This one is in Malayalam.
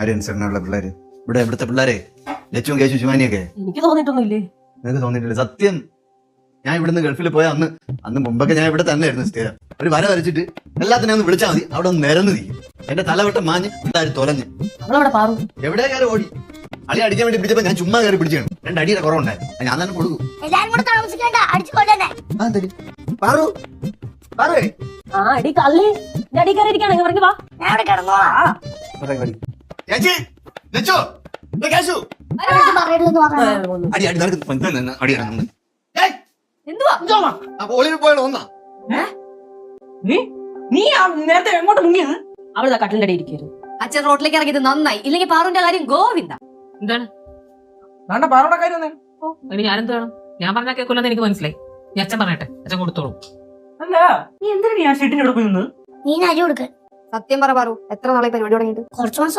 അനുസരണമുള്ള പിള്ളേര് ഇവിടുത്തെ പിള്ളേരെ ലച്ചും കേശു ശിവാനിയൊക്കെ എനിക്ക് തോന്നിയിട്ടൊന്നുമില്ലേ? നിനക്ക് തോന്നിയിട്ടില്ല? സത്യം, ഞാൻ ഇവിടുന്ന് ഗൾഫിൽ പോയ അന്ന് മുമ്പൊക്കെ ഞാൻ ഇവിടെ തന്നെ ആയിരുന്നു സ്ഥിരം. ഒരു വര വരച്ചിട്ട് എല്ലാത്തിനും ഒന്ന് വിളിച്ചാൽ മതി, അവിടെ ഒന്ന് നിരന്ന് നിൽക്കും. എന്റെ തലവട്ടം മാഞ്ഞ് പിള്ളേർ തൊലഞ്ഞ് എവിടെ കയറി ഓടി. അടി അടിക്കാൻ വേണ്ടി പിടിച്ചപ്പോ ഞാൻ ചുമ്മാ കയറി പിടിച്ചാണ്. 2 അടിയുടെ കുറവുണ്ടായിരുന്നു, ഞാൻ തന്നെ കൊടുക്കും. നേരത്തെ എങ്ങോട്ട് മുങ്ങിയത്? അവള് കട്ടിലിന്റെ അടി ഇരിക്കുന്നു. അച്ഛൻ റോട്ടിലേക്ക് ഇറങ്ങിയത് നന്നായി, ഇല്ലെങ്കിൽ പാറുവിന്റെ കാര്യം ഗോവിന്ദ. എന്താണ് പാറുടെ കാര്യം? ഞാനെന്ത് വേണം? ഞാൻ പറഞ്ഞാൽ കേൾക്കില്ലെന്ന് എനിക്ക് മനസ്സിലായി. ഞാൻ അച്ഛൻ പറയട്ടെ, അച്ഛൻ കൊടുത്തോളൂ. അല്ല, നീ എന്തിനാണ് ആ ഷീറ്റിന്റെ അവിടെ പോയി നിന്ന്? നീ അരി കൊടുക്ക. സത്യം പറ പാറു, എത്ര നാളെ പരിപാടി തുടങ്ങിയിട്ട്? കുറച്ചു മാസം.